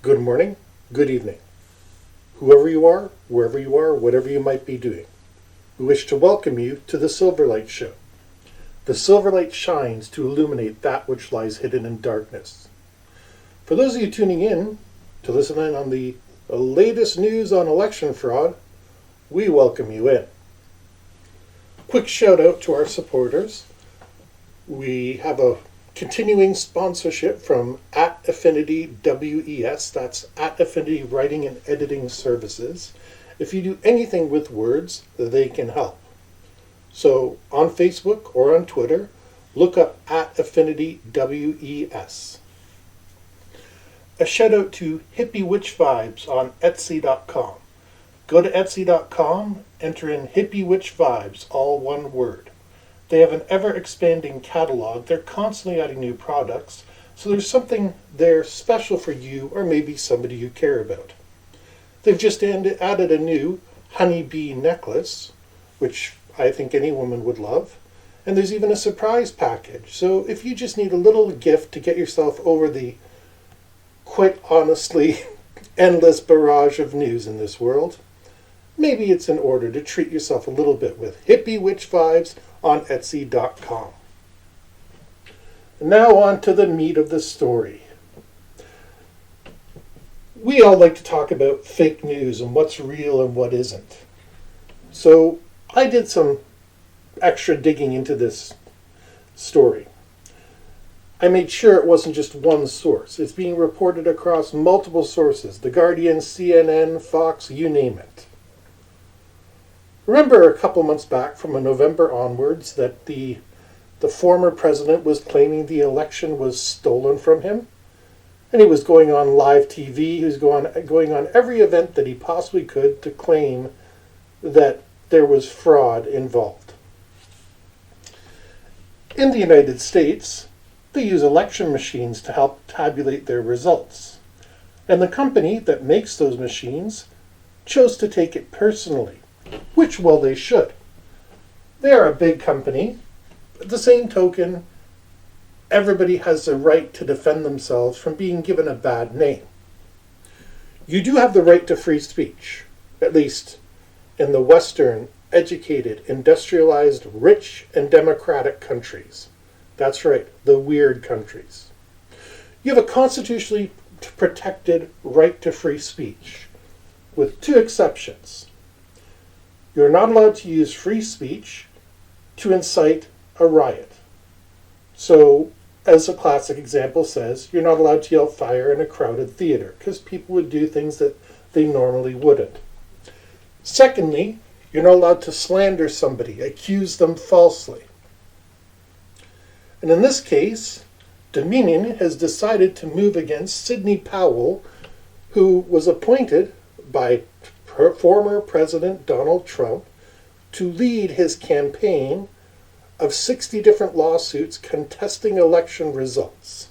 Good morning, good evening. Whoever you are, wherever you are, whatever you might be doing, we wish to welcome you to the Silverlight Show. The Silverlight shines to illuminate that which lies hidden in darkness. For those of you tuning in to listen in on the latest news on election fraud, we welcome you in. Quick shout out to our supporters. We have a continuing sponsorship from @Affinity WES, that's @Affinity Writing and Editing Services. If you do anything with words, they can help. So on Facebook or on Twitter, look up @Affinity WES. A shout out to Hippie Witch Vibes on Etsy.com. Go to Etsy.com, enter in Hippie Witch Vibes, all one word. They have an ever-expanding catalog. They're constantly adding new products, so there's something there special for you or maybe somebody you care about. They've just added a new honeybee necklace, which I think any woman would love. And there's even a surprise package. So if you just need a little gift to get yourself over the, quite honestly, endless barrage of news in this world, maybe it's in order to treat yourself a little bit with Hippie Witch Vibes on Etsy.com. Now on to the meat of the story. We all like to talk about fake news and what's real and what isn't. So I did some extra digging into this story. I made sure it wasn't just one source. It's being reported across multiple sources. The Guardian, CNN, Fox, you name it. Remember a couple months back from November onwards that the former president was claiming the election was stolen from him? And he was going on live TV, he was going on every event that he possibly could to claim that there was fraud involved. In the United States, they use election machines to help tabulate their results. And the company that makes those machines chose to take it personally. Which, well, they should. They are a big company. At the same token, everybody has the right to defend themselves from being given a bad name. You do have the right to free speech, at least in the Western, educated, industrialized, rich, and democratic countries. That's right, the weird countries. You have a constitutionally protected right to free speech, with two exceptions. You're not allowed to use free speech to incite a riot. So, as a classic example says, you're not allowed to yell fire in a crowded theater, because people would do things that they normally wouldn't. Secondly, you're not allowed to slander somebody, accuse them falsely. And in this case, Dominion has decided to move against Sidney Powell, who was appointed by former President Donald Trump to lead his campaign of 60 different lawsuits contesting election results.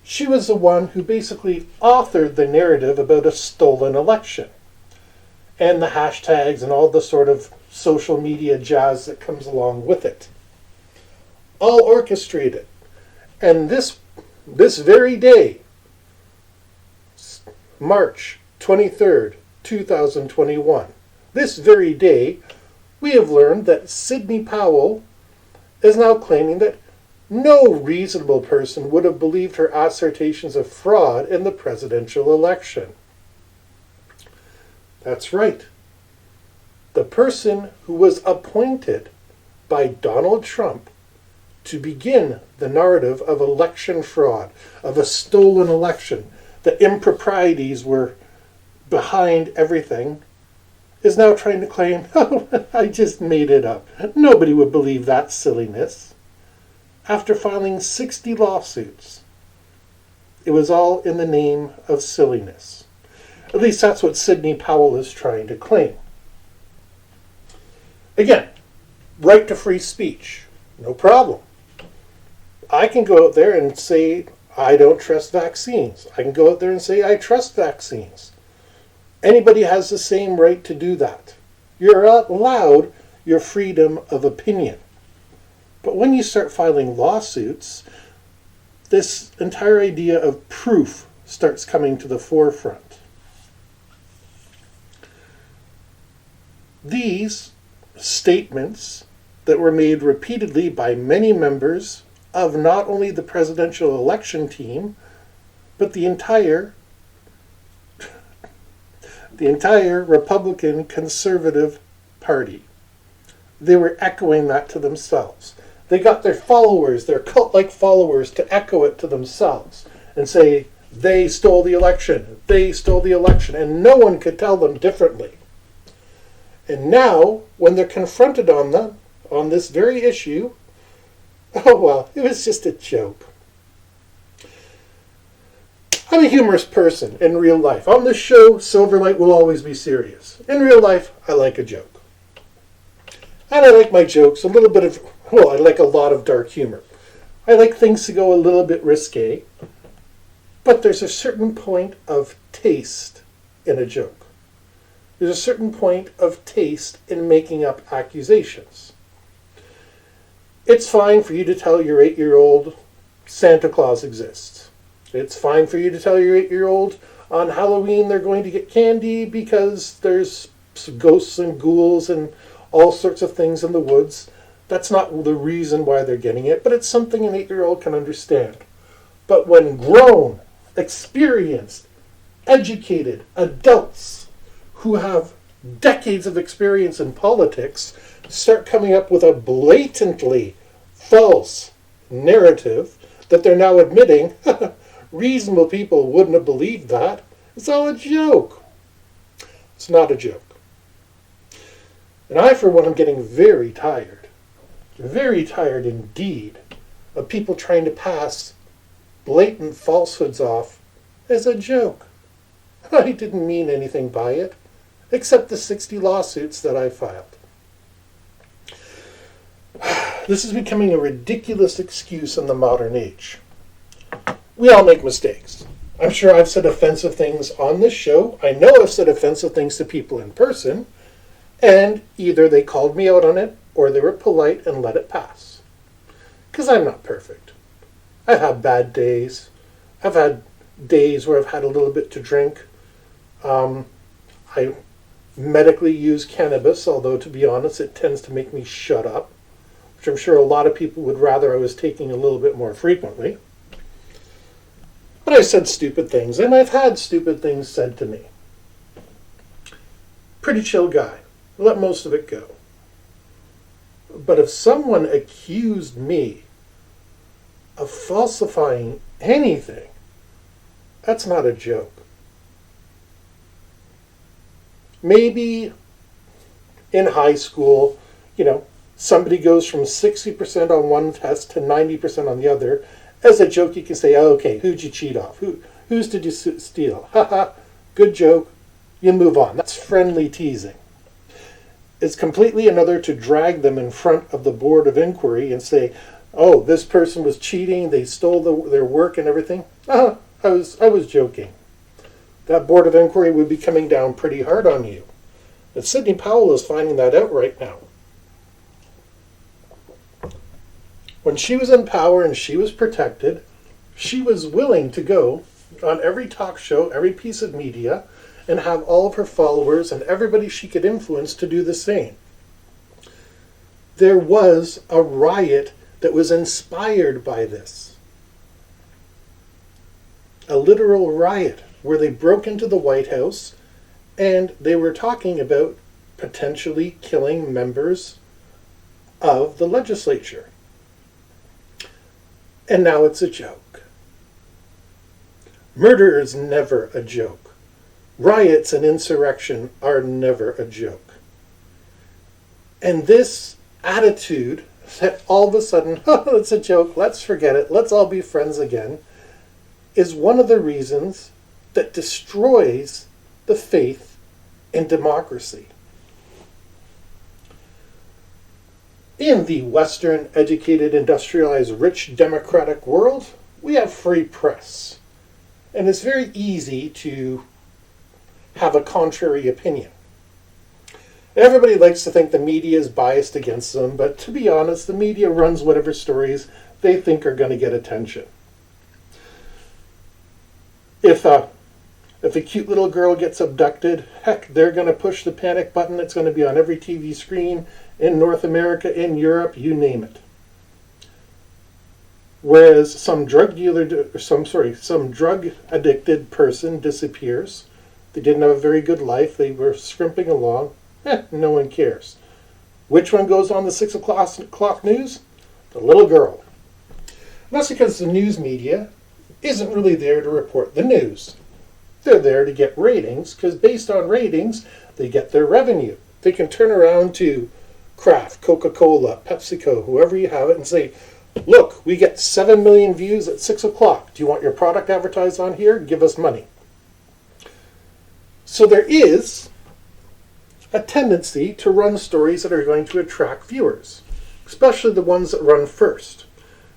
She was the one who basically authored the narrative about a stolen election and the hashtags and all the sort of social media jazz that comes along with it. All orchestrated. And this very day, March 23rd, 2021, this very day, we have learned that Sidney Powell is now claiming that no reasonable person would have believed her assertions of fraud in the presidential election. That's right. The person who was appointed by Donald Trump to begin the narrative of election fraud, of a stolen election, the improprieties were behind everything, is now trying to claim, oh, I just made it up. Nobody would believe that silliness. After filing 60 lawsuits, it was all in the name of silliness. At least that's what Sidney Powell is trying to claim. Again, right to free speech, no problem. I can go out there and say, I don't trust vaccines. I can go out there and say, I trust vaccines. Anybody has the same right to do that. You're allowed your freedom of opinion. But when you start filing lawsuits, this entire idea of proof starts coming to the forefront. These statements that were made repeatedly by many members of not only the presidential election team, but the entire Republican Conservative Party. They were echoing that to themselves. They got their followers, their cult-like followers, to echo it to themselves and say, they stole the election, and no one could tell them differently. And now, when they're confronted on this very issue, oh well, it was just a joke. I'm a humorous person in real life. On this show, Silverlight will always be serious. In real life, I like a joke. And I like my jokes I like a lot of dark humor. I like things to go a little bit risque, but there's a certain point of taste in a joke. There's a certain point of taste in making up accusations. It's fine for you to tell your 8-year-old Santa Claus exists. It's fine for you to tell your 8-year-old on Halloween they're going to get candy because there's ghosts and ghouls and all sorts of things in the woods. That's not the reason why they're getting it, but it's something an 8-year-old can understand. But when grown, experienced, educated adults who have decades of experience in politics start coming up with a blatantly false narrative that they're now admitting, reasonable people wouldn't have believed that. It's all a joke. It's not a joke. And I, for one, am getting very tired indeed, of people trying to pass blatant falsehoods off as a joke. I didn't mean anything by it, except the 60 lawsuits that I filed. This is becoming a ridiculous excuse in the modern age. We all make mistakes. I'm sure I've said offensive things on this show. I know I've said offensive things to people in person, and either they called me out on it or they were polite and let it pass. Because I'm not perfect. I've had bad days. I've had days where I've had a little bit to drink. I medically use cannabis, although to be honest, it tends to make me shut up, which I'm sure a lot of people would rather I was taking a little bit more frequently. But I said stupid things, and I've had stupid things said to me. Pretty chill guy. Let most of it go. But if someone accused me of falsifying anything, that's not a joke. Maybe in high school, somebody goes from 60% on one test to 90% on the other. As a joke, you can say, oh, okay, who'd you cheat off? Whose did you steal? Haha, good joke. You move on. That's friendly teasing. It's completely another to drag them in front of the board of inquiry and say, oh, this person was cheating, they stole their work and everything. I was joking. That board of inquiry would be coming down pretty hard on you. And Sidney Powells is finding that out right now. When she was in power and she was protected, she was willing to go on every talk show, every piece of media, and have all of her followers and everybody she could influence to do the same. There was a riot that was inspired by this. A literal riot where they broke into the White House and they were talking about potentially killing members of the legislature. And now it's a joke. Murder is never a joke. Riots and insurrection are never a joke. And this attitude that all of a sudden, oh, it's a joke, let's forget it, let's all be friends again, is one of the reasons that destroys the faith in democracy. In the Western, educated, industrialized, rich, democratic world, we have free press. And it's very easy to have a contrary opinion. Everybody likes to think the media is biased against them, but to be honest, the media runs whatever stories they think are going to get attention. If a cute little girl gets abducted, heck, they're going to push the panic button. It's going to be on every TV screen in North America, in Europe, you name it. Whereas some drug addicted person disappears. They didn't have a very good life. They were scrimping along. No one cares. Which one goes on the 6 o'clock news? The little girl. And that's because the news media isn't really there to report the news. They're there to get ratings, because based on ratings, they get their revenue. They can turn around to Kraft, Coca-Cola, PepsiCo, whoever you have it, and say, look, we get 7 million views at 6 o'clock. Do you want your product advertised on here? Give us money. So there is a tendency to run stories that are going to attract viewers, especially the ones that run first.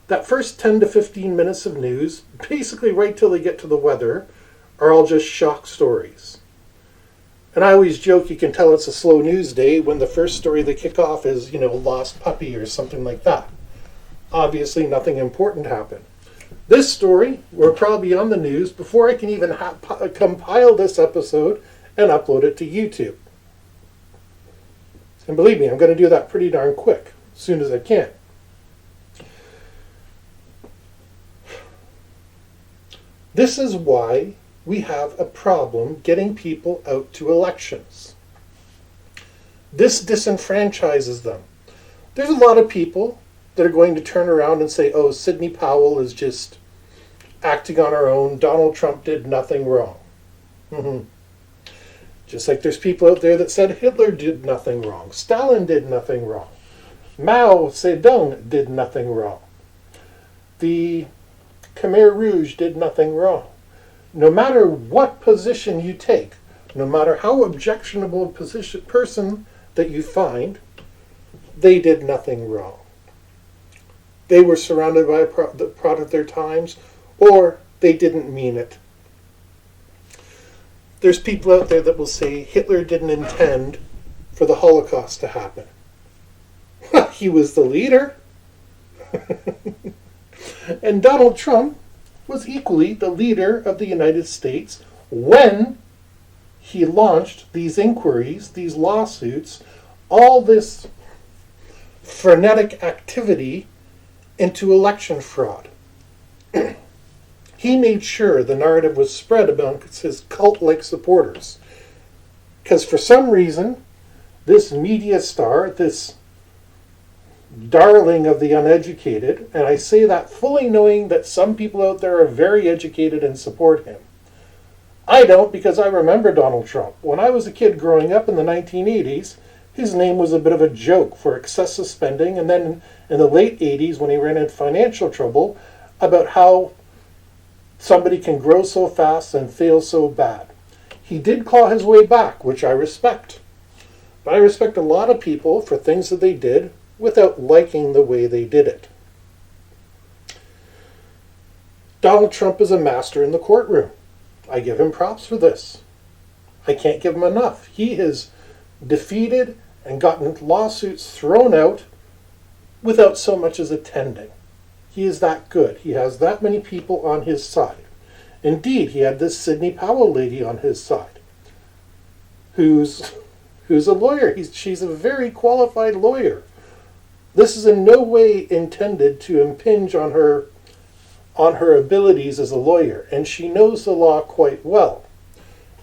That first 10 to 15 minutes of news, basically right till they get to the weather, are all just shock stories. And I always joke you can tell it's a slow news day when the first story they kick off is, lost puppy or something like that. Obviously nothing important happened. This story will probably be on the news before I can even compile this episode and upload it to YouTube. And believe me, I'm going to do that pretty darn quick, as soon as I can. This is why we have a problem getting people out to elections. This disenfranchises them. There's a lot of people that are going to turn around and say, oh, Sidney Powell is just acting on her own. Donald Trump did nothing wrong. Just like there's people out there that said Hitler did nothing wrong. Stalin did nothing wrong. Mao Zedong did nothing wrong. The Khmer Rouge did nothing wrong. No matter what position you take, no matter how objectionable a person that you find, they did nothing wrong. They were surrounded by the product of their times, or they didn't mean it. There's people out there that will say Hitler didn't intend for the Holocaust to happen. He was the leader. And Donald Trump was equally the leader of the United States when he launched these inquiries, these lawsuits, all this frenetic activity into election fraud. He made sure the narrative was spread amongst his cult-like supporters. Because for some reason, this media star, this darling of the uneducated, and I say that fully knowing that some people out there are very educated and support him. I don't, because I remember Donald Trump. When I was a kid growing up in the 1980s, his name was a bit of a joke for excessive spending, and then in the late 80s when he ran into financial trouble, about how somebody can grow so fast and fail so bad. He did claw his way back, which I respect. But I respect a lot of people for things that they did without liking the way they did it. Donald Trump is a master in the courtroom. I give him props for this. I can't give him enough. He has defeated and gotten lawsuits thrown out without so much as attending. He is that good. He has that many people on his side. Indeed, he had this Sidney Powell lady on his side, who's a lawyer. She's a very qualified lawyer. This is in no way intended to impinge on her abilities as a lawyer, and she knows the law quite well.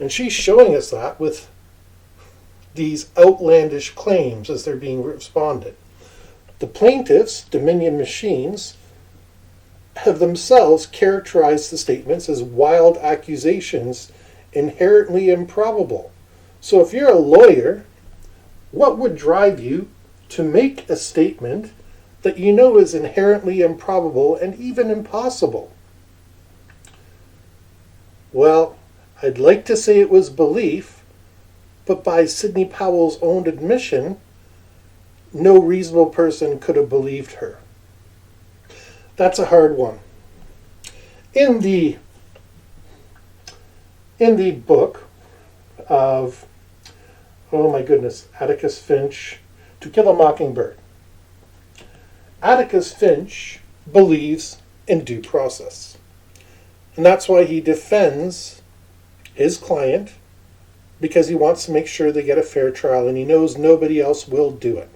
And she's showing us that with these outlandish claims as they're being responded. The plaintiffs, Dominion Machines, have themselves characterized the statements as wild accusations, inherently improbable. So if you're a lawyer, what would drive you to make a statement that you know is inherently improbable and even impossible? Well, I'd like to say it was belief, but by Sidney Powell's own admission, no reasonable person could have believed her. That's a hard one. In the book of, oh my goodness, Atticus Finch, To Kill a Mockingbird, Atticus Finch believes in due process. And that's why he defends his client, because he wants to make sure they get a fair trial, and he knows nobody else will do it.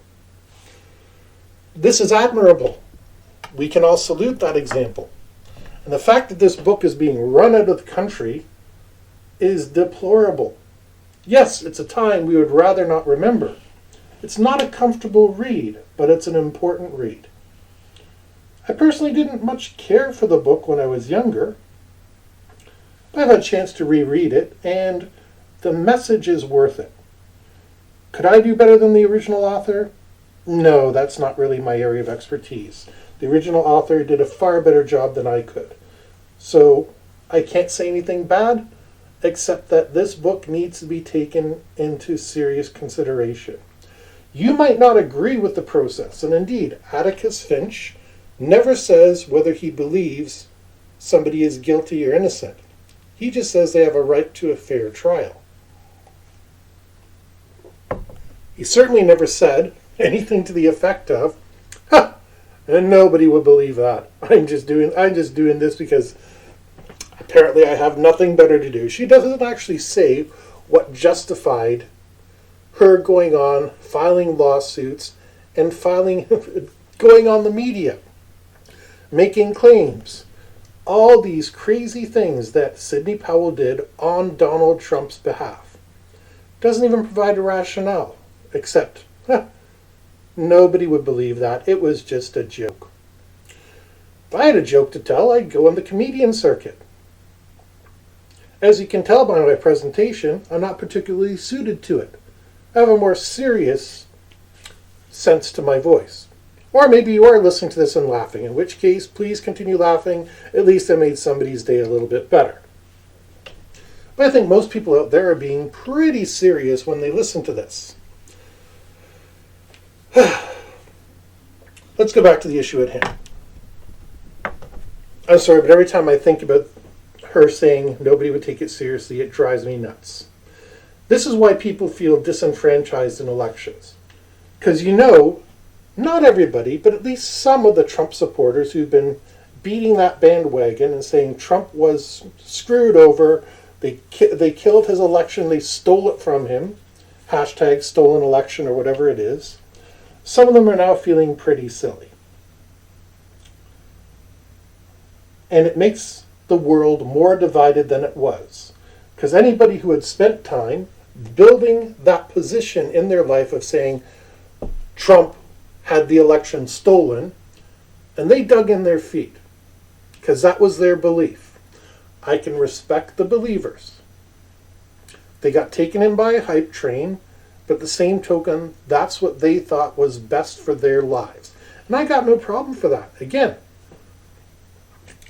This is admirable. We can all salute that example. And the fact that this book is being run out of the country is deplorable. Yes, it's a time we would rather not remember. It's not a comfortable read, but it's an important read. I personally didn't much care for the book when I was younger. I've had a chance to reread it, and the message is worth it. Could I do better than the original author? No, that's not really my area of expertise. The original author did a far better job than I could. So I can't say anything bad, except that this book needs to be taken into serious consideration. You might not agree with the process, and indeed, Atticus Finch never says whether he believes somebody is guilty or innocent. He just says they have a right to a fair trial. He certainly never said anything to the effect of, "Ha, and nobody would believe that. I'm just doing this because apparently I have nothing better to do." She doesn't actually say what justified her going on, filing lawsuits, and going on the media, making claims. All these crazy things that Sidney Powell did on Donald Trump's behalf. Doesn't even provide a rationale, except, nobody would believe that. It was just a joke. If I had a joke to tell, I'd go on the comedian circuit. As you can tell by my presentation, I'm not particularly suited to it. I have a more serious sense to my voice. Or maybe you are listening to this and laughing, in which case, please continue laughing. At least I made somebody's day a little bit better. But I think most people out there are being pretty serious when they listen to this. Let's go back to the issue at hand. I'm sorry, but every time I think about her saying nobody would take it seriously, it drives me nuts. This is why people feel disenfranchised in elections. Because not everybody, but at least some of the Trump supporters who've been beating that bandwagon and saying Trump was screwed over, they killed his election, they stole it from him, hashtag stolen election or whatever it is. Some of them are now feeling pretty silly. And it makes the world more divided than it was. Because anybody who had spent time building that position in their life of saying Trump had the election stolen, and they dug in their feet, because that was their belief. I can respect the believers. They got taken in by a hype train, but the same token, that's what they thought was best for their lives. And I got no problem for that. Again,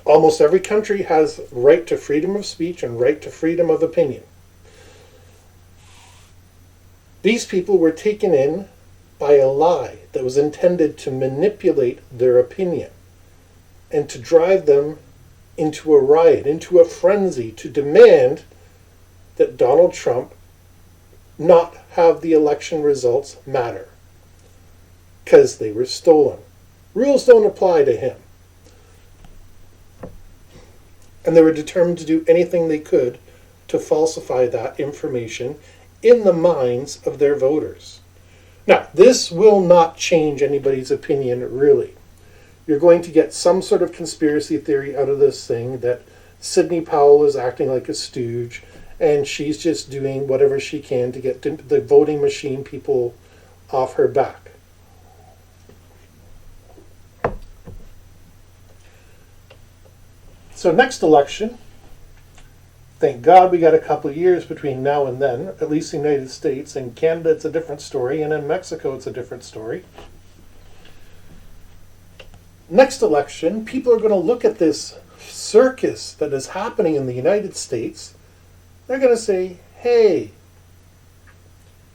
almost every country has right to freedom of speech and right to freedom of opinion. These people were taken in by a lie that was intended to manipulate their opinion and to drive them into a riot, into a frenzy, to demand that Donald Trump not have the election results matter because they were stolen. Rules don't apply to him. And they were determined to do anything they could to falsify that information in the minds of their voters. Now, this will not change anybody's opinion, really. You're going to get some sort of conspiracy theory out of this thing that Sidney Powell is acting like a stooge and she's just doing whatever she can to get the voting machine people off her back. So next election, thank God we got a couple of years between now and then, at least in the United States. In Canada, it's a different story, and in Mexico, it's a different story. Next election, people are going to look at this circus that is happening in the United States. They're going to say, hey,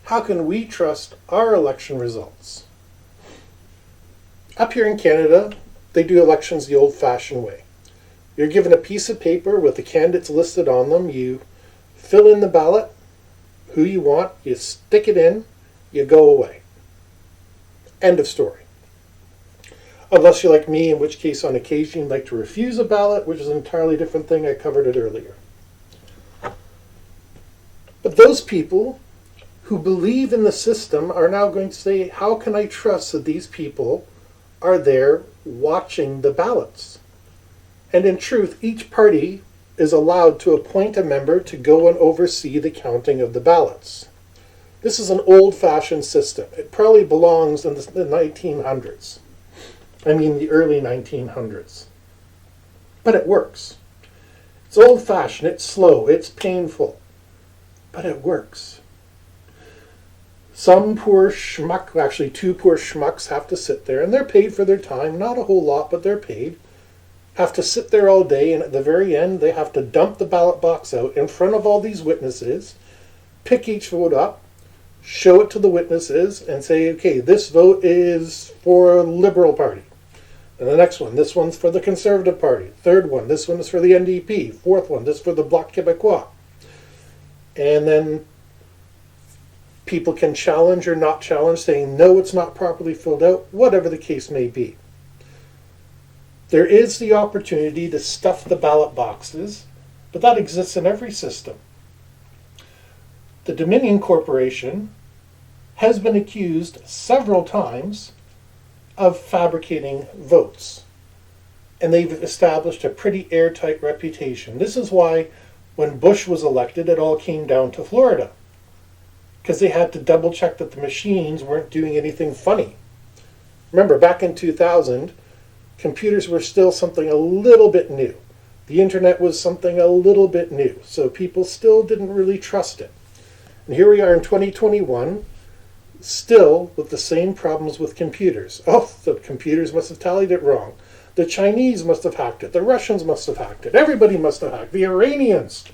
how can we trust our election results? Up here in Canada, they do elections the old-fashioned way. You're given a piece of paper with the candidates listed on them. You fill in the ballot, who you want, you stick it in, you go away. End of story. Unless you're like me, in which case on occasion you'd like to refuse a ballot, which is an entirely different thing. I covered it earlier. But those people who believe in the system are now going to say, how can I trust that these people are there watching the ballots? And in truth, each party is allowed to appoint a member to go and oversee the counting of the ballots. This is an old-fashioned system. It probably belongs in the 1900s. I mean the early 1900s. But it works. It's old-fashioned, it's slow, it's painful. But it works. Some poor schmuck, actually two poor schmucks, have to sit there, and they're paid for their time, not a whole lot, but they're paid, have to sit there all day, and at the very end they have to dump the ballot box out in front of all these witnesses, pick each vote up, show it to the witnesses, and say, okay, this vote is for Liberal Party. And the next one, this one's for the Conservative Party. Third one, this one is for the NDP. Fourth one, this is for the Bloc Québécois. And then people can challenge or not challenge, saying, no, it's not properly filled out, whatever the case may be. There is the opportunity to stuff the ballot boxes, but that exists in every system. The Dominion Corporation has been accused several times of fabricating votes, and they've established a pretty airtight reputation. This is why when Bush was elected, it all came down to Florida, because they had to double check that the machines weren't doing anything funny. Remember, back in 2000, computers were still something a little bit new. The internet was something a little bit new, so people still didn't really trust it. And here we are in 2021, still with the same problems with computers. Oh, the computers must have tallied it wrong. The Chinese must have hacked it. The Russians must have hacked it. Everybody must have hacked. The Iranians.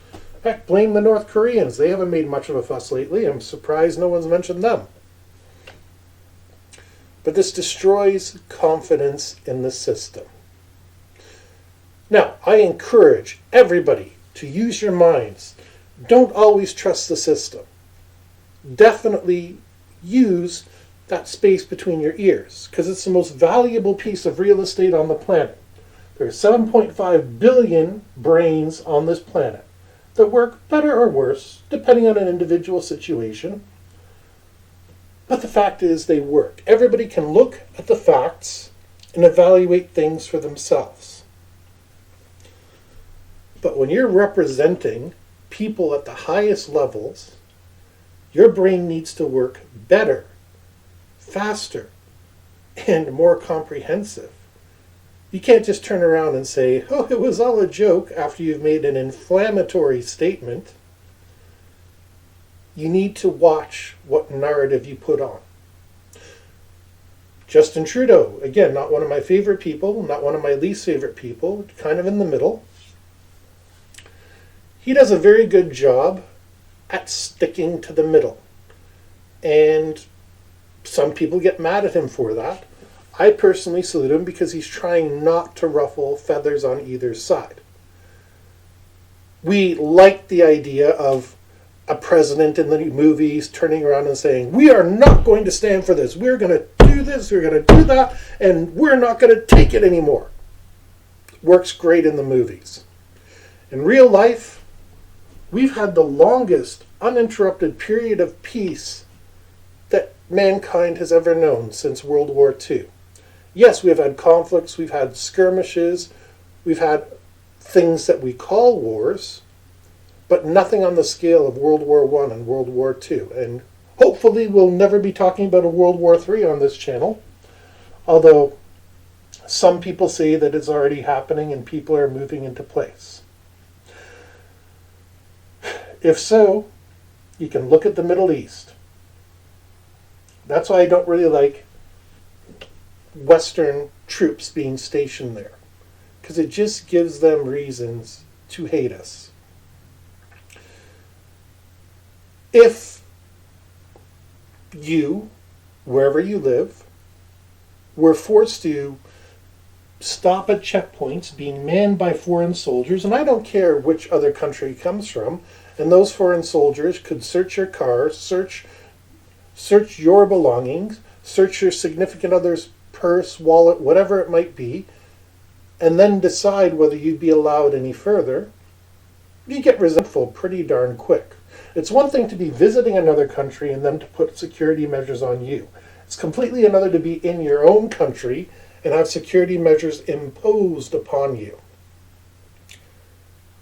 Heck, blame the North Koreans. They haven't made much of a fuss lately. I'm surprised no one's mentioned them. But this destroys confidence in the system. Now, I encourage everybody to use your minds. Don't always trust the system. Definitely use that space between your ears, because it's the most valuable piece of real estate on the planet. There are 7.5 billion brains on this planet that work better or worse, depending on an individual situation. But the fact is, they work. Everybody can look at the facts and evaluate things for themselves. But when you're representing people at the highest levels, your brain needs to work better, faster, and more comprehensive. You can't just turn around and say, oh, it was all a joke after you've made an inflammatory statement. You need to watch what narrative you put on. Justin Trudeau, again, not one of my favorite people, not one of my least favorite people, kind of in the middle. He does a very good job at sticking to the middle. And some people get mad at him for that. I personally salute him because he's trying not to ruffle feathers on either side. We like the idea of a president in the movies turning around and saying, we are not going to stand for this. We're going to do this, we're going to do that, and we're not going to take it anymore. Works great in the movies. In real life, we've had the longest uninterrupted period of peace that mankind has ever known since World War II. Yes, we've had conflicts, we've had skirmishes, we've had things that we call wars, but nothing on the scale of World War I and World War II. And hopefully we'll never be talking about a World War III on this channel, although some people say that it's already happening and people are moving into place. If so, you can look at the Middle East. That's why I don't really like Western troops being stationed there, because it just gives them reasons to hate us. If you, wherever you live, were forced to stop at checkpoints being manned by foreign soldiers, and I don't care which other country it comes from, and those foreign soldiers could search your car, search your belongings, search your significant other's purse, wallet, whatever it might be, and then decide whether you'd be allowed any further, you get resentful pretty darn quick. It's one thing to be visiting another country and them to put security measures on you. It's completely another to be in your own country and have security measures imposed upon you.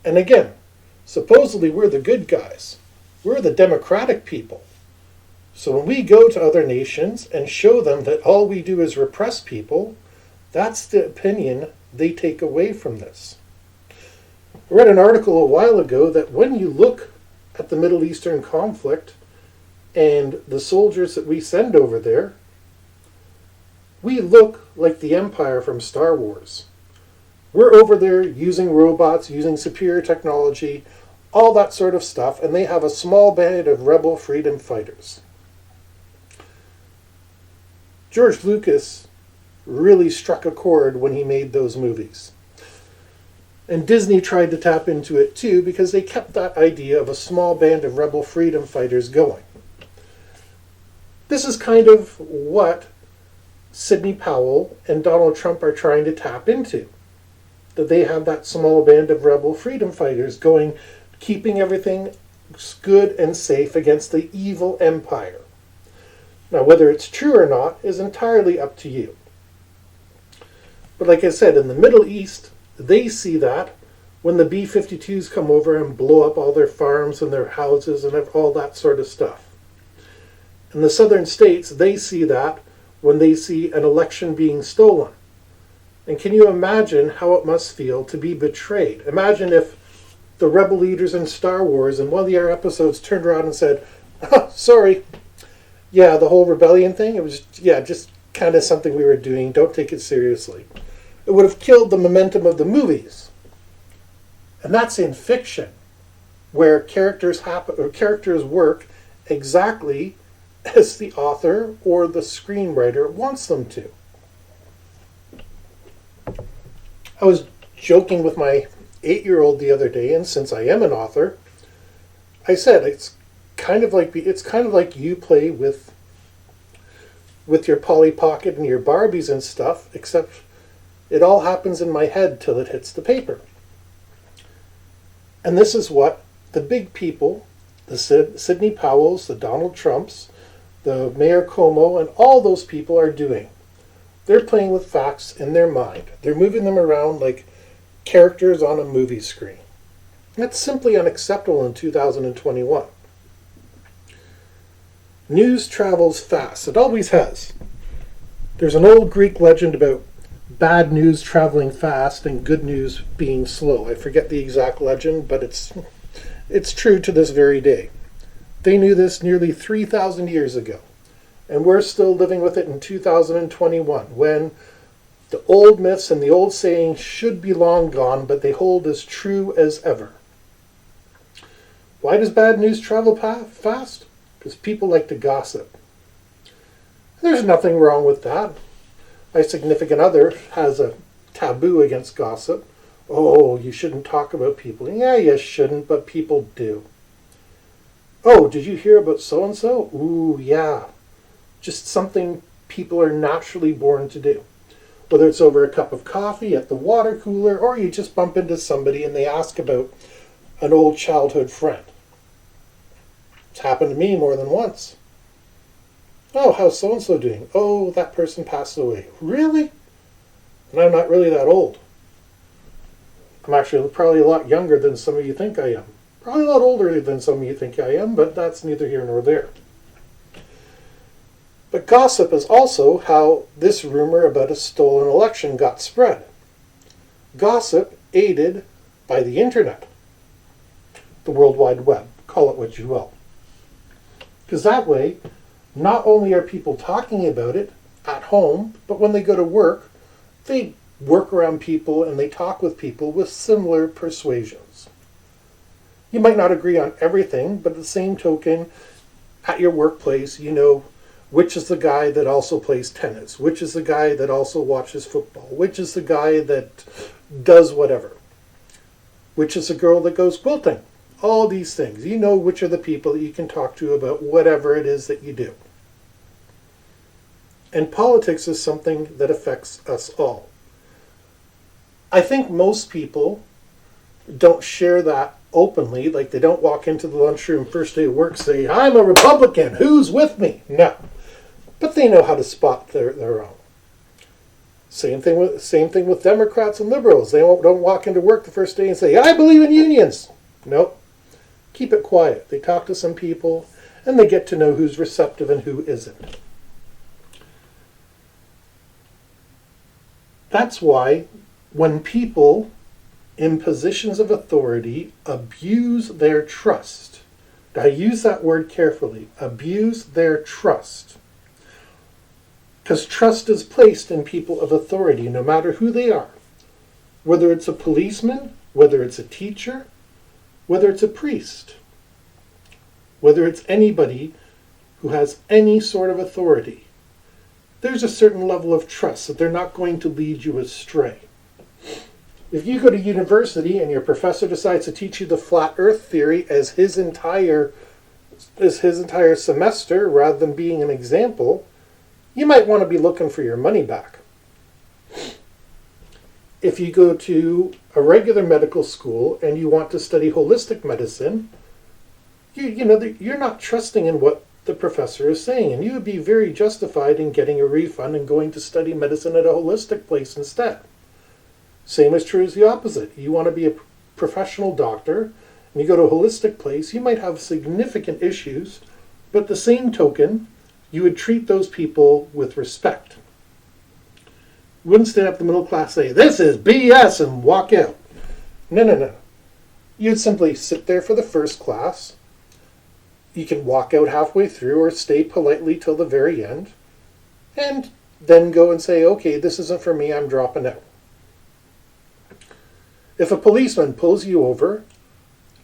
And again, supposedly we're the good guys. We're the democratic people. So when we go to other nations and show them that all we do is repress people, that's the opinion they take away from this. I read an article a while ago that when you look at the Middle Eastern conflict and the soldiers that we send over there, we look like the Empire from Star Wars. We're over there using robots, using superior technology, all that sort of stuff, and they have a small band of rebel freedom fighters. George Lucas really struck a chord when he made those movies. And Disney tried to tap into it too because they kept that idea of a small band of rebel freedom fighters going. This is kind of what Sidney Powell and Donald Trump are trying to tap into. That they have that small band of rebel freedom fighters going, keeping everything good and safe against the evil empire. Now, whether it's true or not is entirely up to you. But like I said, in the Middle East, they see that when the B-52s come over and blow up all their farms and their houses and all that sort of stuff. In the southern states, they see that when they see an election being stolen. And can you imagine how it must feel to be betrayed? Imagine if the rebel leaders in Star Wars in one of their episodes turned around and said, oh, sorry, yeah, the whole rebellion thing, it was, just kind of something we were doing. Don't take it seriously. It would have killed the momentum of the movies. And that's in fiction, where characters work exactly as the author or the screenwriter wants them to. I was joking with my 8-year-old the other day, and since I am an author, I said it's kind of like you play with your Polly Pocket and your Barbies and stuff, except it all happens in my head till it hits the paper. And this is what the big people, the Sidney Powells, the Donald Trumps, the Mayor Cuomo, and all those people are doing. They're playing with facts in their mind. They're moving them around like characters on a movie screen. That's simply unacceptable in 2021. News travels fast. It always has. There's an old Greek legend about bad news traveling fast and good news being slow. I forget the exact legend, but it's true to this very day. They knew this nearly 3,000 years ago, and we're still living with it in 2021, when the old myths and the old sayings should be long gone, but they hold as true as ever. Why does bad news travel fast? Because people like to gossip. There's nothing wrong with that. My significant other has a taboo against gossip. Oh, you shouldn't talk about people. Yeah, you shouldn't, but people do. Oh, did you hear about so-and-so? Ooh, yeah. Just something people are naturally born to do. Whether it's over a cup of coffee, at the water cooler, or you just bump into somebody and they ask about an old childhood friend. It's happened to me more than once. Oh, how's so-and-so doing? Oh, that person passed away. Really? And I'm not really that old. I'm actually probably a lot younger than some of you think I am. Probably a lot older than some of you think I am, but that's neither here nor there. But gossip is also how this rumor about a stolen election got spread. Gossip aided by the internet. The World Wide Web. Call it what you will. Because that way, not only are people talking about it at home, but when they go to work, they work around people and they talk with people with similar persuasions. You might not agree on everything, but at the same token, at your workplace, you know which is the guy that also plays tennis, which is the guy that also watches football, which is the guy that does whatever, which is the girl that goes quilting. All these things. You know which are the people that you can talk to about whatever it is that you do. And politics is something that affects us all. I think most people don't share that openly. Like, they don't walk into the lunchroom first day of work say, I'm a Republican, who's with me? No. But they know how to spot their own. Same thing with Democrats and liberals. They don't walk into work the first day and say, I believe in unions. Nope. Keep it quiet. They talk to some people and they get to know who's receptive and who isn't. That's why when people in positions of authority abuse their trust, I use that word carefully, abuse their trust, because trust is placed in people of authority, no matter who they are. Whether it's a policeman, whether it's a teacher, whether it's a priest, whether it's anybody who has any sort of authority, there's a certain level of trust that they're not going to lead you astray. If you go to university and your professor decides to teach you the flat earth theory as his entire semester rather than being an example, you might want to be looking for your money back. If you go to a regular medical school and you want to study holistic medicine, you're not trusting in what the professor is saying, and you would be very justified in getting a refund and going to study medicine at a holistic place instead. Same is true as the opposite. You want to be a professional doctor, and you go to a holistic place, you might have significant issues, but the same token, you would treat those people with respect. You wouldn't stand up to the middle class and say, this is BS, and walk out. No. You'd simply sit there for the first class. You can walk out halfway through or stay politely till the very end, and then go and say, okay, this isn't for me, I'm dropping out. If a policeman pulls you over,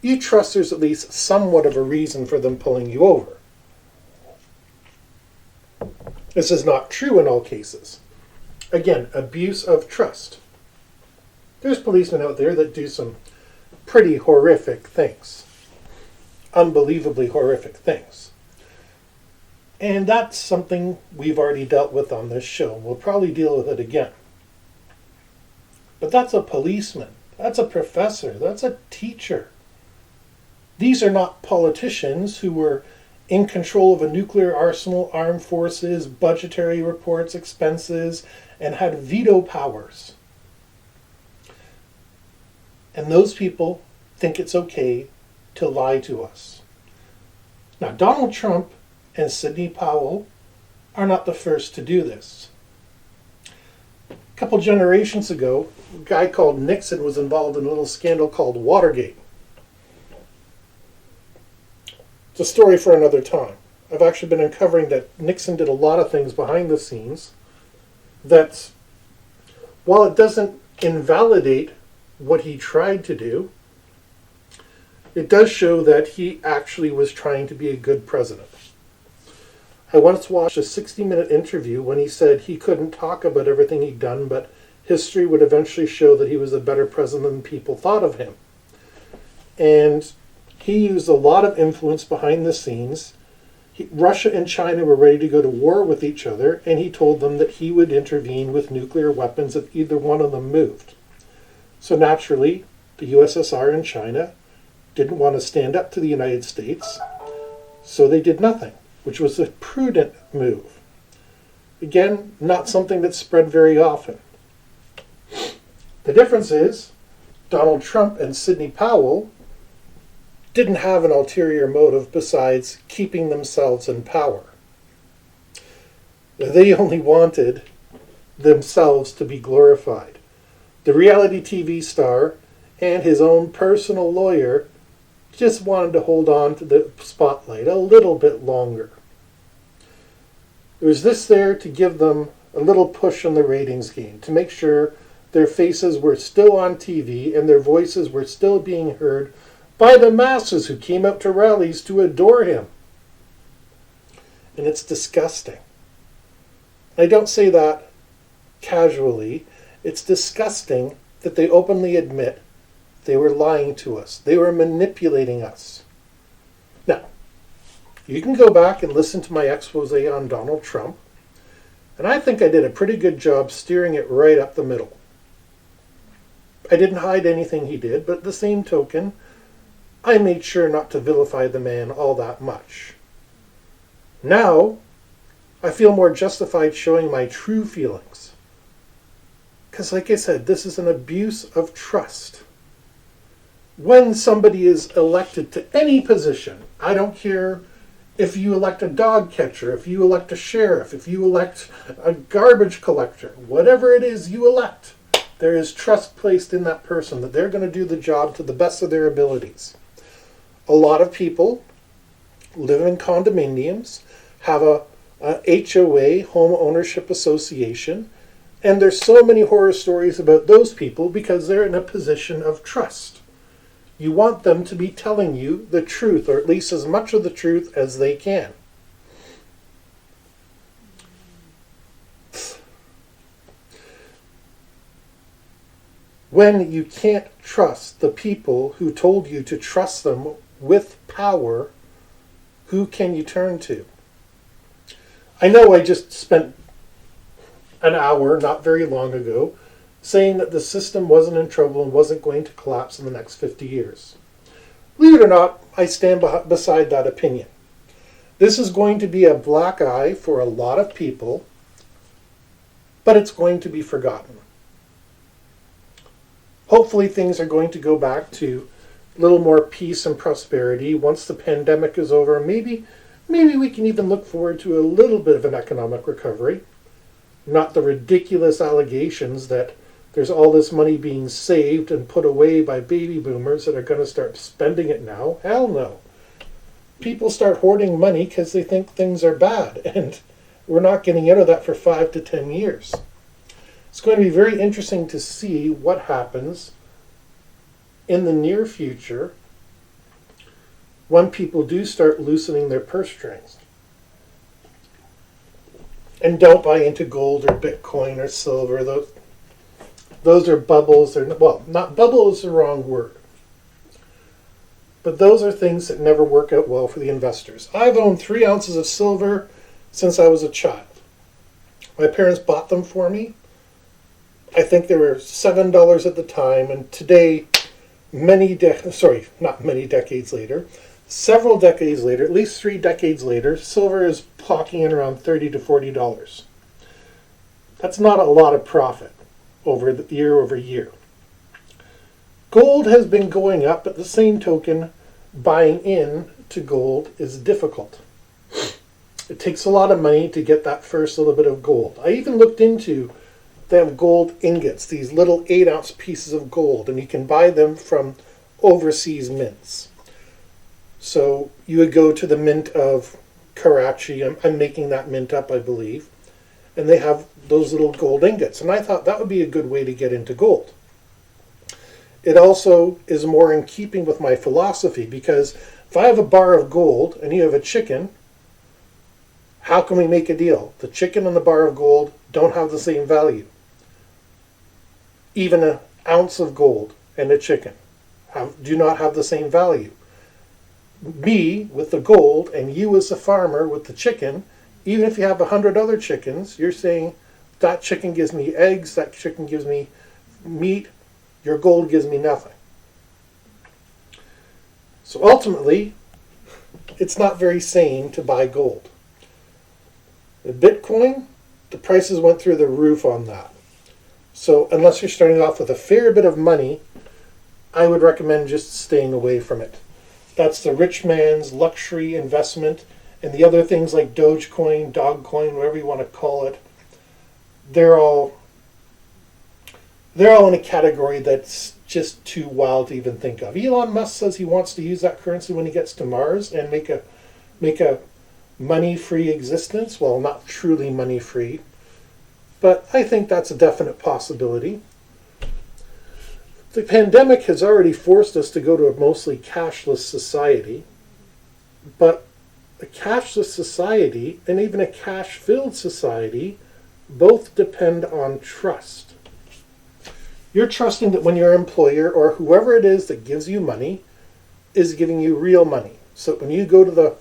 you trust there's at least somewhat of a reason for them pulling you over. This is not true in all cases. Again, abuse of trust. There's policemen out there that do some pretty horrific things. Unbelievably horrific things. And that's something we've already dealt with on this show. We'll probably deal with it again. But that's a policeman. That's a professor. That's a teacher. These are not politicians who were in control of a nuclear arsenal, armed forces, budgetary reports, expenses, and had veto powers. And those people think it's okay to lie to us. Now, Donald Trump and Sidney Powell are not the first to do this. A couple generations ago, a guy called Nixon was involved in a little scandal called Watergate. It's a story for another time. I've actually been uncovering that Nixon did a lot of things behind the scenes that, while it doesn't invalidate what he tried to do, it does show that he actually was trying to be a good president. I once watched a 60-minute interview when he said he couldn't talk about everything he'd done, but history would eventually show that he was a better president than people thought of him. And he used a lot of influence behind the scenes. Russia and China were ready to go to war with each other, and he told them that he would intervene with nuclear weapons if either one of them moved. So naturally, the USSR and China didn't want to stand up to the United States, so they did nothing, which was a prudent move. Again, not something that's spread very often. The difference is, Donald Trump and Sidney Powell didn't have an ulterior motive besides keeping themselves in power. They only wanted themselves to be glorified. The reality TV star and his own personal lawyer just wanted to hold on to the spotlight a little bit longer. There was this there to give them a little push on the ratings game, to make sure their faces were still on TV and their voices were still being heard by the masses who came out to rallies to adore him. And it's disgusting. I don't say that casually. It's disgusting that they openly admit they were lying to us. They were manipulating us. Now, you can go back and listen to my expose on Donald Trump. And I think I did a pretty good job steering it right up the middle. I didn't hide anything he did, but at the same token, I made sure not to vilify the man all that much. Now, I feel more justified showing my true feelings. Because like I said, this is an abuse of trust. When somebody is elected to any position, I don't care if you elect a dog catcher, if you elect a sheriff, if you elect a garbage collector, whatever it is you elect, there is trust placed in that person that they're going to do the job to the best of their abilities. A lot of people live in condominiums, have a HOA, home ownership association, and there's so many horror stories about those people because they're in a position of trust. You want them to be telling you the truth, or at least as much of the truth as they can. When you can't trust the people who told you to trust them with power, who can you turn to? I know I just spent an hour, not very long ago, saying that the system wasn't in trouble and wasn't going to collapse in the next 50 years. Believe it or not, I stand beside that opinion. This is going to be a black eye for a lot of people, but it's going to be forgotten. Hopefully things are going to go back to a little more peace and prosperity once the pandemic is over. Maybe we can even look forward to a little bit of an economic recovery. Not the ridiculous allegations that there's all this money being saved and put away by baby boomers that are going to start spending it now. Hell no. People start hoarding money because they think things are bad, and we're not getting out of that for 5 to 10 years. It's going to be very interesting to see what happens in the near future when people do start loosening their purse strings. And don't buy into gold or Bitcoin or silver. Those are bubbles. Not bubble is the wrong word. But those are things that never work out well for the investors. I've owned 3 ounces of silver since I was a child. My parents bought them for me. I think they were $7 at the time, and today, several decades later, at least 3 decades later, silver is clocking in around $30 to $40. That's not a lot of profit year over year. Gold has been going up, but the same token, buying in to gold is difficult. It takes a lot of money to get that first little bit of gold. I even looked into, they have gold ingots, these little 8-ounce pieces of gold, and you can buy them from overseas mints. So you would go to the mint of Karachi, I'm making that mint up, I believe, and they have those little gold ingots. And I thought that would be a good way to get into gold. It also is more in keeping with my philosophy, because if I have a bar of gold and you have a chicken, how can we make a deal? The chicken and the bar of gold don't have the same value. Even an ounce of gold and a chicken do not have the same value. Me with the gold and you as a farmer with the chicken, even if you have 100 other chickens, you're saying that chicken gives me eggs, that chicken gives me meat, your gold gives me nothing. So ultimately, it's not very sane to buy gold. The Bitcoin, the prices went through the roof on that. So unless you're starting off with a fair bit of money, I would recommend just staying away from it. That's the rich man's luxury investment, and the other things like Dogecoin, Dogcoin, whatever you want to call it, they're all in a category that's just too wild to even think of. Elon Musk says he wants to use that currency when he gets to Mars and make a money-free existence. Well, not truly money-free, but I think that's a definite possibility. The pandemic has already forced us to go to a mostly cashless society, but a cashless society and even a cash-filled society both depend on trust. You're trusting that when your employer or whoever it is that gives you money is giving you real money. So when you go to the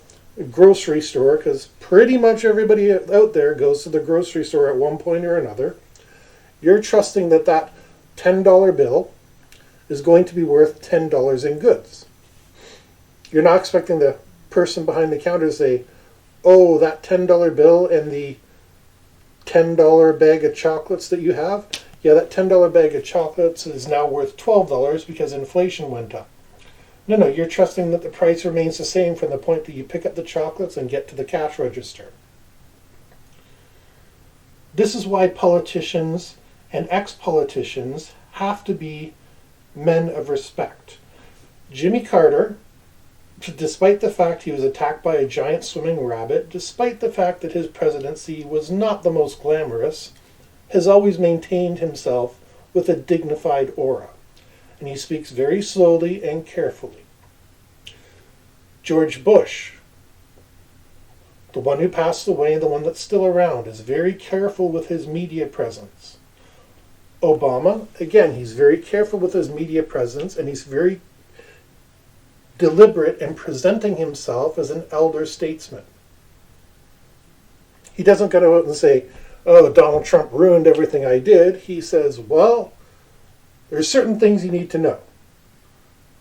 grocery store, because pretty much everybody out there goes to the grocery store at one point or another. You're trusting that that $10 bill is going to be worth $10 in goods. You're not expecting the person behind the counter to say, oh, that $10 bill and the $10 bag of chocolates that you have, yeah, that $10 bag of chocolates is now worth $12 because inflation went up. No, you're trusting that the price remains the same from the point that you pick up the chocolates and get to the cash register. This is why politicians and ex-politicians have to be men of respect. Jimmy Carter, despite the fact he was attacked by a giant swimming rabbit, despite the fact that his presidency was not the most glamorous, has always maintained himself with a dignified aura. And he speaks very slowly and carefully. George Bush, the one who passed away, the one that's still around, is very careful with his media presence. Obama, again, he's very careful with his media presence, and he's very deliberate in presenting himself as an elder statesman. He doesn't go out and say, oh, Donald Trump ruined everything I did. He says, well, there's certain things you need to know.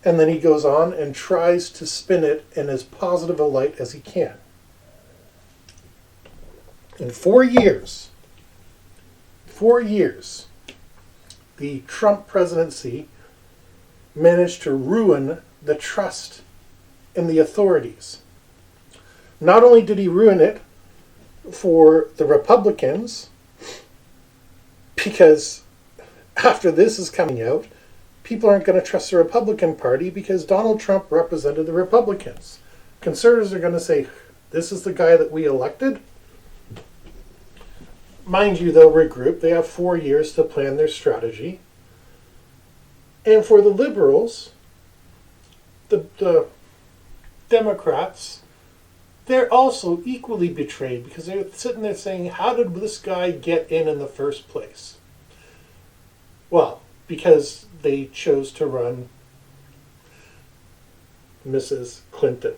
And then he goes on and tries to spin it in as positive a light as he can. In 4 years, the Trump presidency managed to ruin the trust in the authorities. Not only did he ruin it for the Republicans, because after this is coming out, people aren't going to trust the Republican Party because Donald Trump represented the Republicans. Conservatives are going to say, this is the guy that we elected. Mind you, they'll regroup. They have 4 years to plan their strategy. And for the liberals, the Democrats, they're also equally betrayed because they're sitting there saying, how did this guy get in the first place? Well, because they chose to run Mrs. Clinton.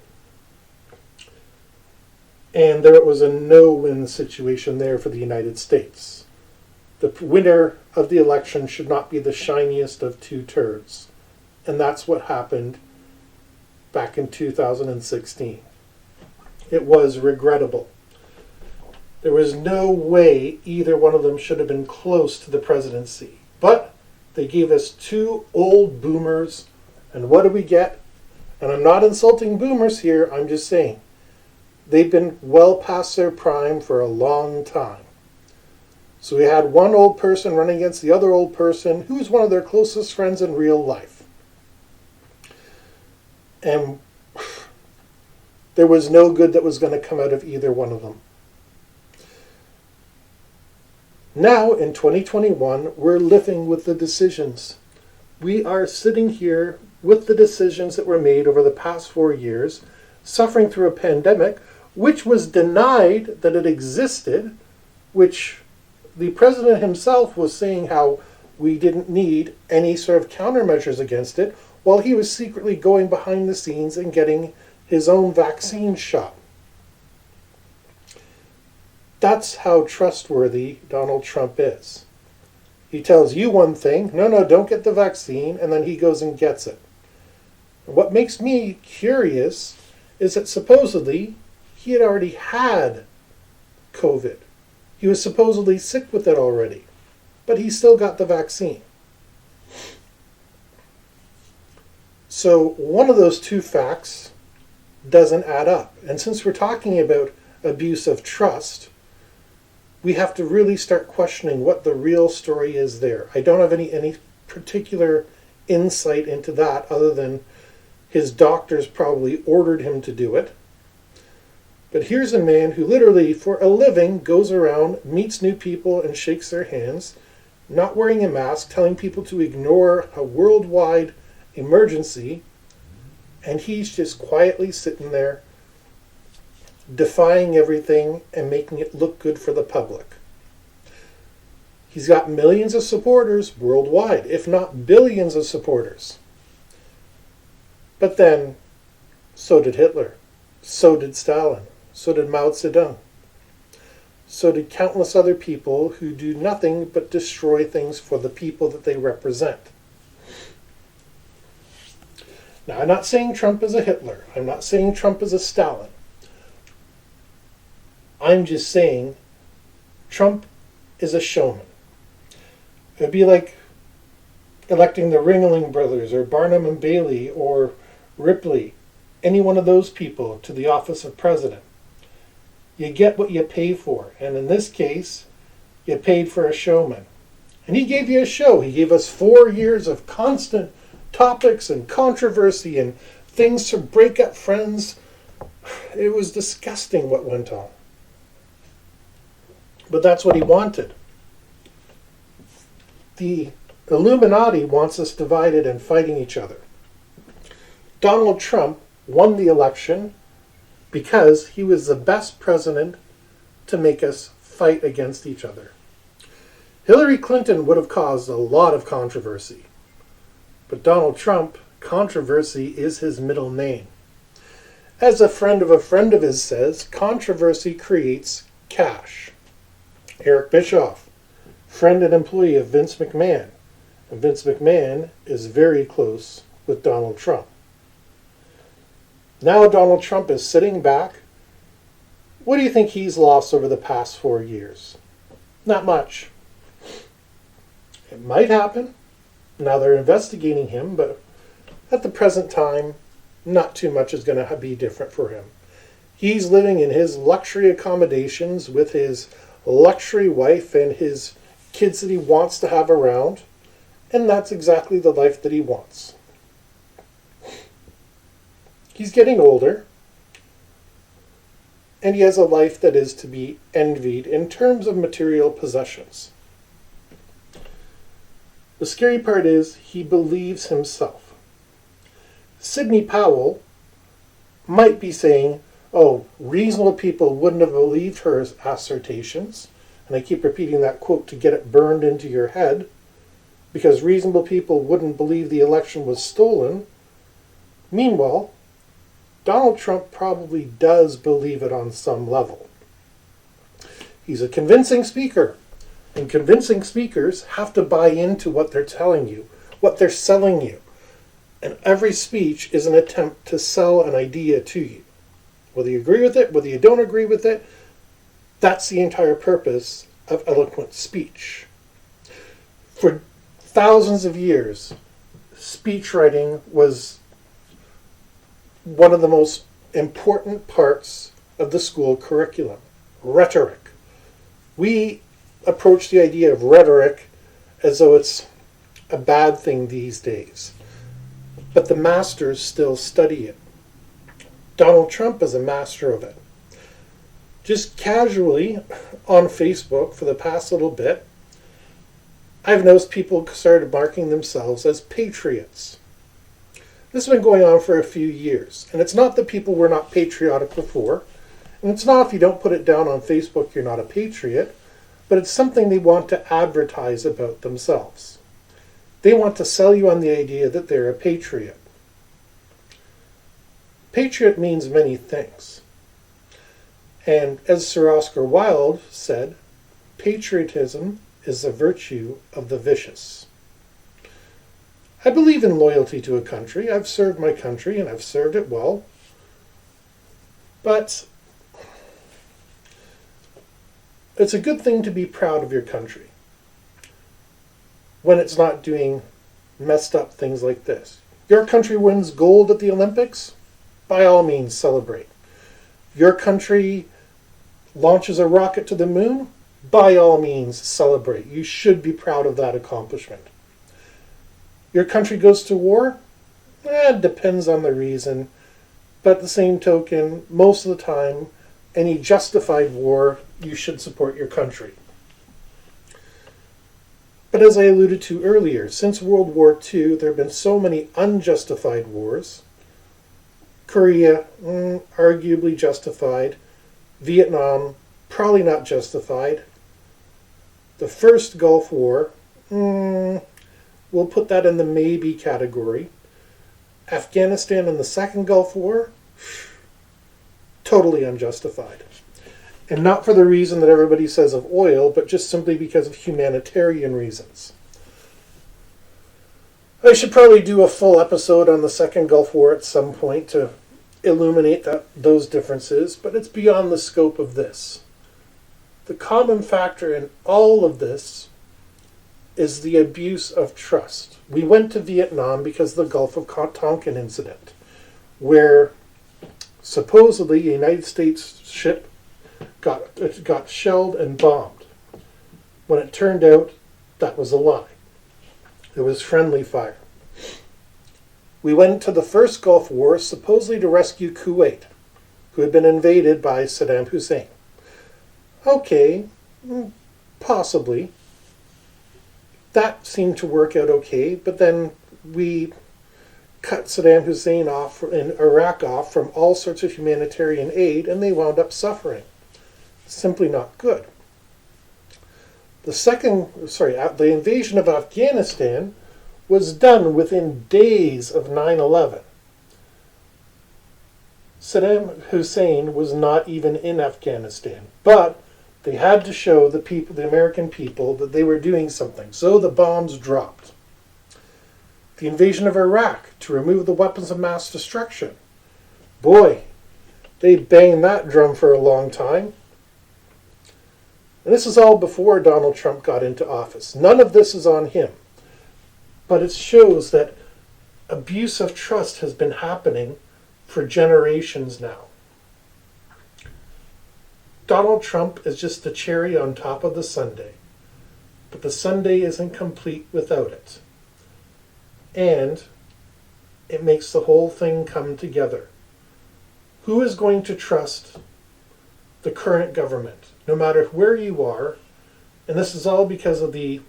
And there was a no-win situation there for the United States. The winner of the election should not be the shiniest of two turds. And that's what happened back in 2016. It was regrettable. There was no way either one of them should have been close to the presidency. But they gave us two old boomers, and what do we get? And I'm not insulting boomers here, I'm just saying. They've been well past their prime for a long time. So we had one old person running against the other old person who was one of their closest friends in real life. And there was no good that was going to come out of either one of them. Now, in 2021, we're living with the decisions. We are sitting here with the decisions that were made over the past 4 years, suffering through a pandemic, which was denied that it existed, which the president himself was saying how we didn't need any sort of countermeasures against it, while he was secretly going behind the scenes and getting his own vaccine shot. That's how trustworthy Donald Trump is. He tells you one thing, no, don't get the vaccine, and then he goes and gets it. And what makes me curious is that supposedly he had already had COVID. He was supposedly sick with it already, but he still got the vaccine. So one of those two facts doesn't add up. And since we're talking about abuse of trust, we have to really start questioning what the real story is there. I don't have any particular insight into that other than his doctors probably ordered him to do it. But here's a man who literally, for a living, goes around, meets new people, and shakes their hands, not wearing a mask, telling people to ignore a worldwide emergency, and he's just quietly sitting there, defying everything and making it look good for the public. He's got millions of supporters worldwide, if not billions of supporters. But then, so did Hitler. So did Stalin. So did Mao Zedong. So did countless other people who do nothing but destroy things for the people that they represent. Now, I'm not saying Trump is a Hitler. I'm not saying Trump is a Stalin. I'm just saying Trump is a showman. It'd be like electing the Ringling Brothers or Barnum and Bailey or Ripley, any one of those people, to the office of president. You get what you pay for. And in this case, you paid for a showman. And he gave you a show. He gave us 4 years of constant topics and controversy and things to break up friends. It was disgusting what went on. But that's what he wanted. The Illuminati wants us divided and fighting each other. Donald Trump won the election because he was the best president to make us fight against each other. Hillary Clinton would have caused a lot of controversy. But Donald Trump, controversy is his middle name. As a friend of his says, controversy creates cash. Eric Bischoff, friend and employee of Vince McMahon. And Vince McMahon is very close with Donald Trump. Now Donald Trump is sitting back. What do you think he's lost over the past 4 years? Not much. It might happen. Now they're investigating him, but at the present time, not too much is going to be different for him. He's living in his luxury accommodations with his luxury wife and his kids that he wants to have around, and that's exactly the life that he wants. He's getting older, and he has a life that is to be envied in terms of material possessions. The scary part is he believes himself. Sidney Powell might be saying, oh, reasonable people wouldn't have believed her assertions. And I keep repeating that quote to get it burned into your head, because reasonable people wouldn't believe the election was stolen. Meanwhile, Donald Trump probably does believe it on some level. He's a convincing speaker, and convincing speakers have to buy into what they're telling you, what they're selling you. And every speech is an attempt to sell an idea to you. Whether you agree with it, whether you don't agree with it, that's the entire purpose of eloquent speech. For thousands of years, speech writing was one of the most important parts of the school curriculum. Rhetoric. We approach the idea of rhetoric as though it's a bad thing these days. But the masters still study it. Donald Trump is a master of it. Just casually on Facebook for the past little bit, I've noticed people started marking themselves as patriots. This has been going on for a few years. And it's not that people were not patriotic before. And it's not if you don't put it down on Facebook you're not a patriot. But it's something they want to advertise about themselves. They want to sell you on the idea that they're a patriot. Patriot means many things. And as Sir Oscar Wilde said, patriotism is the virtue of the vicious. I believe in loyalty to a country. I've served my country and I've served it well. But it's a good thing to be proud of your country when it's not doing messed up things like this. Your country wins gold at the Olympics, by all means celebrate. Your country launches a rocket to the moon, by all means celebrate. You should be proud of that accomplishment. Your country goes to war? It depends on the reason. But at the same token, most of the time, any justified war, you should support your country. But as I alluded to earlier, since World War II, there have been so many unjustified wars. Korea, arguably justified. Vietnam, probably not justified. The first Gulf War, we'll put that in the maybe category. Afghanistan and the second Gulf War, totally unjustified. And not for the reason that everybody says of oil, but just simply because of humanitarian reasons. I should probably do a full episode on the Second Gulf War at some point to illuminate those differences, but it's beyond the scope of this. The common factor in all of this is the abuse of trust. We went to Vietnam because of the Gulf of Tonkin incident, where supposedly a United States ship got shelled and bombed, when it turned out that was a lie. It was friendly fire. We went to the first Gulf War supposedly to rescue Kuwait, who had been invaded by Saddam Hussein. Okay, possibly. That seemed to work out okay, but then we cut Saddam Hussein off and Iraq off from all sorts of humanitarian aid, and they wound up suffering. Simply not good. The invasion of Afghanistan was done within days of 9/11. Saddam Hussein was not even in Afghanistan, but they had to show the American people, that they were doing something, so the bombs dropped. The invasion of Iraq to remove the weapons of mass destruction. Boy, they banged that drum for a long time. And this is all before Donald Trump got into office. None of this is on him. But it shows that abuse of trust has been happening for generations now. Donald Trump is just the cherry on top of the sundae. But the sundae isn't complete without it. And it makes the whole thing come together. Who is going to trust the current government, no matter where you are? And this is all because of the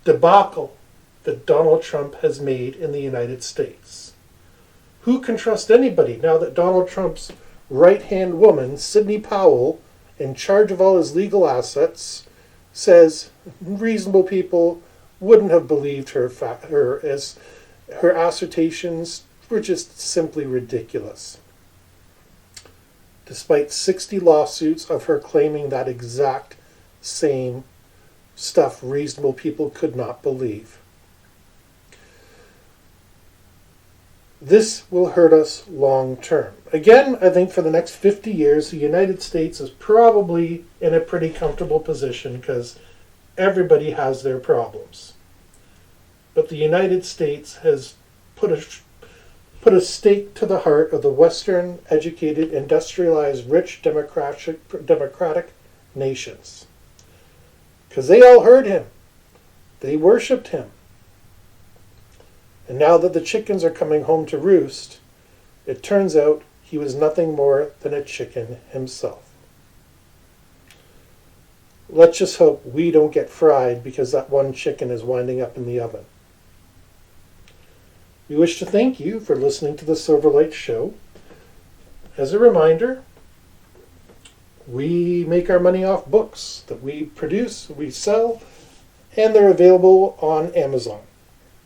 debacle that Donald Trump has made in the United States. Who can trust anybody now that Donald Trump's right-hand woman, Sidney Powell, in charge of all his legal assets, says reasonable people wouldn't have believed her as her assertions were just simply ridiculous. Despite 60 lawsuits of her claiming that exact same stuff reasonable people could not believe. This will hurt us long term. Again, I think for the next 50 years, the United States is probably in a pretty comfortable position because everybody has their problems. But the United States has put a stake to the heart of the Western, educated, industrialized, rich, democratic nations. Because they all heard him. They worshipped him. And now that the chickens are coming home to roost, it turns out he was nothing more than a chicken himself. Let's just hope we don't get fried because that one chicken is winding up in the oven. We wish to thank you for listening to the Silverlight Show. As a reminder, we make our money off books that we produce, we sell, and they're available on Amazon.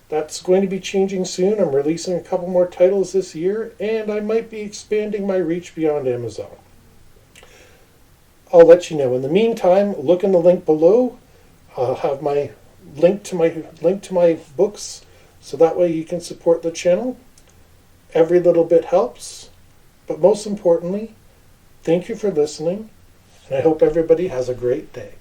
That's going to be changing soon. I'm releasing a couple more titles this year, and I might be expanding my reach beyond Amazon. I'll let you know. In the meantime, look in the link below. I'll have my link to my books, so that way you can support the channel. Every little bit helps. But most importantly, thank you for listening, and I hope everybody has a great day.